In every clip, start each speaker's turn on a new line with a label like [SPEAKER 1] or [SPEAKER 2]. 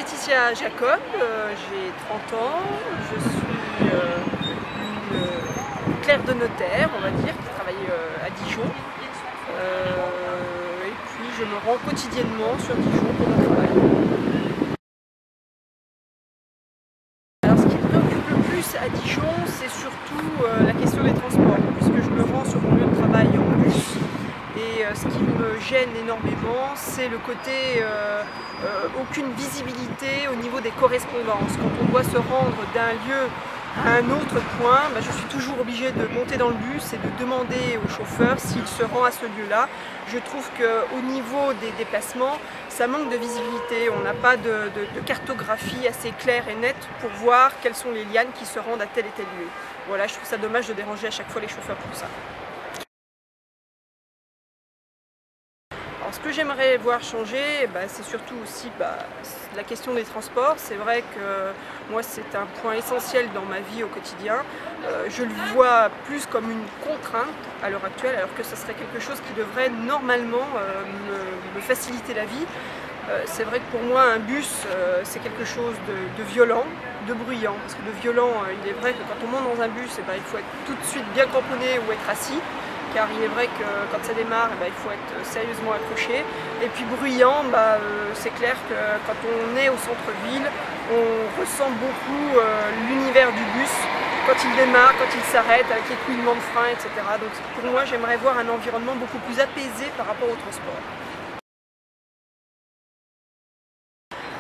[SPEAKER 1] Laetitia Jacob, j'ai 30 ans, je suis une clerc de notaire, on va dire, qui travaille à Dijon. Et puis je me rends quotidiennement sur Dijon pour mon travail. Alors ce qui me préoccupe le plus à Dijon, c'est surtout la question des transports, puisque je me rends sur mon lieu de travail en bus. Et ce qui me gêne énormément, c'est le côté aucune visibilité au niveau des correspondances. Quand on doit se rendre d'un lieu à un autre point, je suis toujours obligée de monter dans le bus et de demander au chauffeur s'il se rend à ce lieu-là. Je trouve qu'au niveau des déplacements, ça manque de visibilité. On n'a pas de cartographie assez claire et nette pour voir quelles sont les lianes qui se rendent à tel et tel lieu. Voilà, je trouve ça dommage de déranger à chaque fois les chauffeurs pour ça. Alors, ce que j'aimerais voir changer, c'est surtout aussi la question des transports. C'est vrai que moi c'est un point essentiel dans ma vie au quotidien. Je le vois plus comme une contrainte à l'heure actuelle, alors que ce serait quelque chose qui devrait normalement me faciliter la vie. C'est vrai que pour moi un bus c'est quelque chose de violent, de bruyant. Parce que de violent, il est vrai que quand on monte dans un bus, il faut être tout de suite bien cramponné ou être assis. Car il est vrai que quand ça démarre, il faut être sérieusement accroché. Et puis bruyant, c'est clair que quand on est au centre-ville, on ressent beaucoup l'univers du bus, quand il démarre, quand il s'arrête, avec les couinements de frein, etc. Donc pour moi, j'aimerais voir un environnement beaucoup plus apaisé par rapport au transport.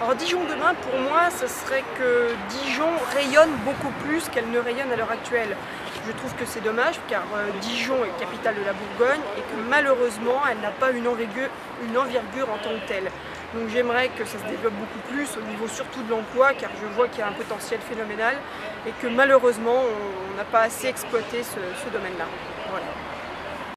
[SPEAKER 1] Alors Dijon demain, pour moi, ce serait que Dijon rayonne beaucoup plus qu'elle ne rayonne à l'heure actuelle. Je trouve que c'est dommage car Dijon est capitale de la Bourgogne et que malheureusement elle n'a pas une envergure en tant que telle. Donc j'aimerais que ça se développe beaucoup plus au niveau surtout de l'emploi car je vois qu'il y a un potentiel phénoménal et que malheureusement on n'a pas assez exploité ce domaine-là. Voilà.